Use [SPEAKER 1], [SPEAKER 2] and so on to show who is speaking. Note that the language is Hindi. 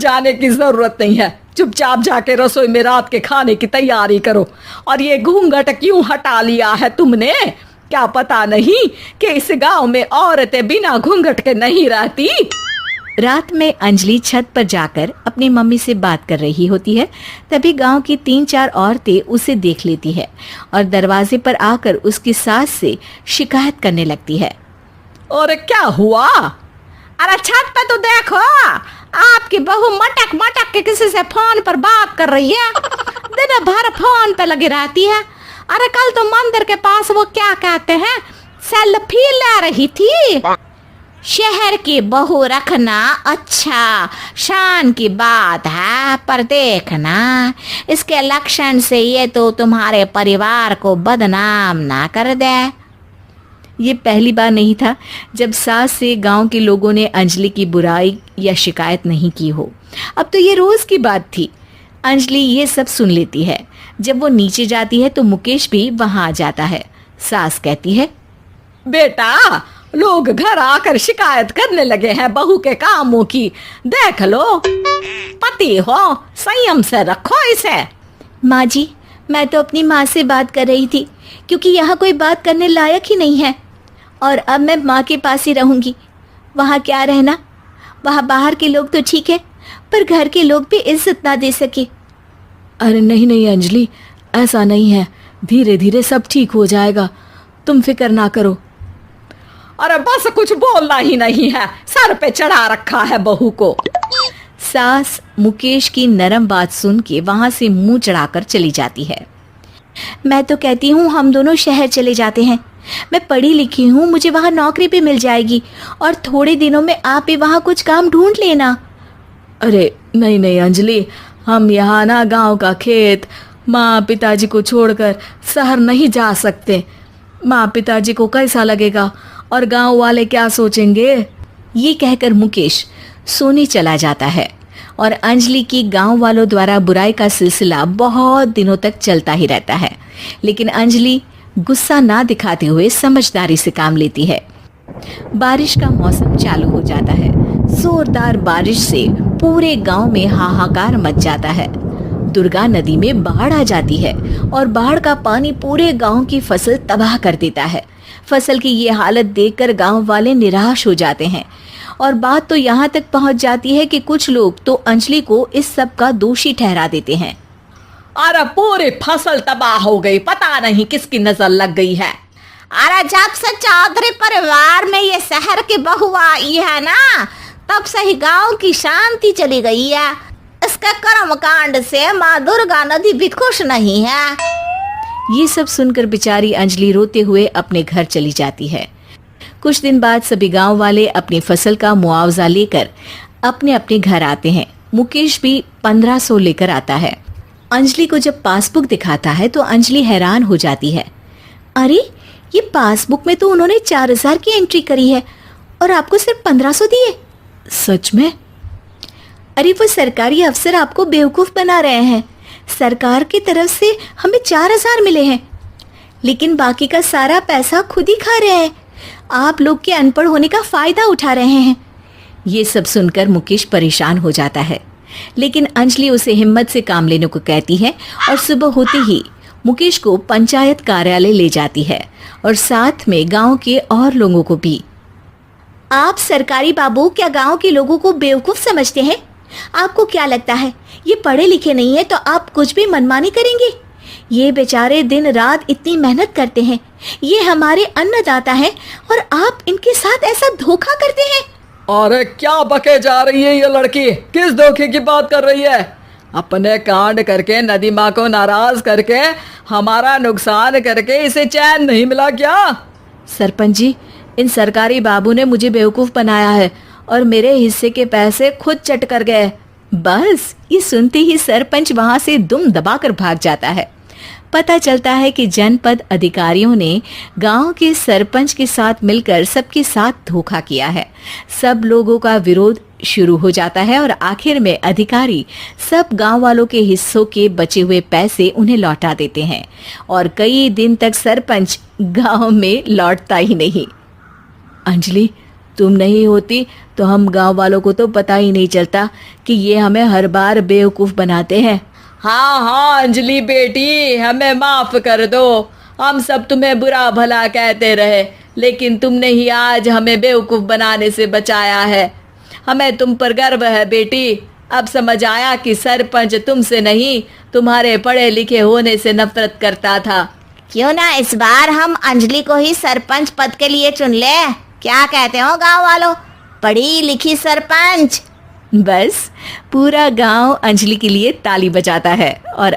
[SPEAKER 1] जाने की जरूरत नहीं है। चुपचाप जाके रसोई में रात के खाने की तैयारी करो। और ये घूंघट क्यों हटा लिया है तुमने? क्या पता नहीं कि इस गांव में औरतें बिना घूंघट के नहीं रहती?
[SPEAKER 2] रात में अंजलि छत पर जाकर अपनी मम्मी से बात कर रही होती है। तभी गांव की 3-4 औरतें उसे देख लेती है और दरवाजे पर आकर उसकी सास से शिकायत करने लगती है।
[SPEAKER 1] और क्या हुआ?
[SPEAKER 3] अरे छत पे तो देखो, आपकी बहू मटक मटक के किसी से फोन पर बात कर रही है। दिन भर फोन पे लगी रहती है। अरे कल तो मंदिर के पास वो क्या कहते हैं, सेल्फी ले रही थी। शहर की बहू रखना अच्छा शान की बात है, पर देखना इसके लक्षण से ये तो तुम्हारे परिवार को बदनाम ना कर दे।
[SPEAKER 2] ये पहली बार नहीं था जब सास से गांव के लोगों ने अंजलि की बुराई या शिकायत नहीं की हो। अब तो ये रोज की बात थी। अंजलि ये सब सुन लेती है। जब वो नीचे जाती है तो मुकेश भी वहां आ जाता है। सास कहती है,
[SPEAKER 1] बेटा, लोग घर आकर शिकायत करने लगे हैं बहू के कामों की। देख लो, पति हो, संयम से रखो इसे।
[SPEAKER 2] माँ जी, मैं तो अपनी माँ से बात कर रही थी, क्योंकि यहाँ कोई बात करने लायक ही नहीं है। और अब मैं माँ के पास ही रहूंगी। वहाँ क्या रहना, वहाँ बाहर के लोग तो ठीक है, पर घर के लोग भी इज्जत ना दे सके।
[SPEAKER 1] अरे नहीं नहीं अंजलि, ऐसा नहीं है। धीरे धीरे सब ठीक हो जाएगा, तुम फिक्र ना करो। अरे बस कुछ बोलना ही नहीं है, सर पे चढ़ा रखा है बहू को।
[SPEAKER 2] सास मुकेश की नरम बात सुन के वहां से मुंह चढ़ाकर चली जाती है। मैं तो कहती हूँ हम दोनों शहर चले जाते हैं। मैं पढ़ी लिखी हूँ, मुझे वहाँ नौकरी भी मिल जाएगी और थोड़े दिनों में आप भी वहाँ कुछ काम ढूंढ लेना।
[SPEAKER 1] अरे नहीं नहीं अंजलि, हम यहाँ ना गांव का खेत, माँ पिताजी को छोड़कर शहर नहीं जा सकते। माँ पिताजी को कैसा लगेगा और गांव वाले क्या सोचेंगे?
[SPEAKER 2] ये कहकर मुकेश सोने चला जाता है और अंजलि की गांव वालों द्वारा बुराई का सिलसिला बहुत दिनों तक चलता ही रहता है। लेकिन अंजलि गुस्सा ना दिखाते हुए समझदारी से काम लेती है। बारिश का मौसम चालू हो जाता है। जोरदार बारिश से पूरे गांव में हाहाकार मच जाता है। दुर्गा नदी में बाढ़ आ जाती है और बाढ़ का पानी पूरे गांव की फसल तबाह कर देता है। फसल की ये हालत देखकर गांव वाले निराश हो जाते हैं और बात तो यहाँ तक पहुँच जाती है कि कुछ लोग तो अंजलि को इस सब का दोषी ठहरा देते हैं।
[SPEAKER 1] अरे पूरी फसल तबाह हो गई, पता नहीं किसकी नजर लग गई है।
[SPEAKER 3] अरे जब से चौधरी परिवार में ये शहर की बहू आई है ना, तब से ही गांव की शांति चली गई है। इसके कर्म कांड से माँ दुर्गा नदी भी खुश नहीं है।
[SPEAKER 2] ये सब सुनकर बेचारी अंजलि रोते हुए अपने घर चली जाती है। कुछ दिन बाद सभी गांव वाले अपनी फसल का मुआवजा लेकर अपने अपने घर आते हैं। मुकेश भी 1500 लेकर आता है। अंजलि को जब पासबुक दिखाता है तो अंजलि हैरान हो जाती है। अरे, ये पासबुक में तो उन्होंने 4000 की एंट्री करी है और आपको सिर्फ 1500 दिए।
[SPEAKER 1] सच में?
[SPEAKER 2] अरे वो सरकारी अफसर आपको बेवकूफ बना रहे हैं। सरकार की तरफ से हमें 4000 मिले हैं, लेकिन बाकी का सारा पैसा खुद ही खा रहे हैं। आप लोग के अनपढ़ होने का फायदा उठा रहे हैं। ये सब सुनकर मुकेश परेशान हो जाता है, लेकिन अंजलि उसे हिम्मत से काम लेने को कहती है और सुबह होते ही मुकेश को पंचायत कार्यालय ले जाती है और साथ में गांव के और लोगों को भी। आप सरकारी बाबू क्या गांव के लोगों को बेवकूफ समझते हैं? आपको क्या लगता है ये पढ़े लिखे नहीं है तो आप कुछ भी मनमानी करेंगे? ये बेचारे दिन रात इतनी मेहनत करते हैं, ये हमारे अन्नदाता हैं और आप इनके साथ ऐसा धोखा करते हैं।
[SPEAKER 1] अरे क्या बके जा रही है ये लड़की? किस धोखे की बात कर रही है? अपने कांड करके नदी माँ को नाराज करके हमारा नुकसान करके इसे चैन नहीं मिला क्या?
[SPEAKER 2] सरपंच जी, इन सरकारी बाबू ने मुझे बेवकूफ बनाया है और मेरे हिस्से के पैसे खुद चट कर गए। बस ये सुनते ही सरपंच वहां से दुम दबाकर भाग जाता है। पता चलता है कि जनपद अधिकारियों ने गांव के सरपंच के साथ मिलकर सबके साथ धोखा किया है। सब लोगों का विरोध शुरू हो जाता है और आखिर में अधिकारी सब गांव वालों के हिस्सों के बचे हुए पैसे उन्हें लौटा देते हैं और कई दिन तक सरपंच गांव में लौटता ही नहीं।
[SPEAKER 1] अंजलि, तुम नहीं होती तो हम गांव वालों को तो पता ही नहीं चलता कि ये हमें हर बार बेवकूफ बनाते हैं। हाँ हाँ अंजलि बेटी, हमें माफ कर दो। हम सब तुम्हें बुरा भला कहते रहे, लेकिन तुमने ही आज हमें बेवकूफ बनाने से बचाया है। हमें तुम पर गर्व है बेटी। अब समझ आया कि सरपंच तुमसे नहीं, तुम्हारे पढ़े लिखे होने से नफरत करता था।
[SPEAKER 2] क्यों ना इस बार हम अंजलि को ही सरपंच पद के लिए चुन ले। क्या कहते हो गांव वालों? पढ़ी लिखी सरपंच।
[SPEAKER 1] बस पूरा गांव अंजलि के लिए ताली बजाता है और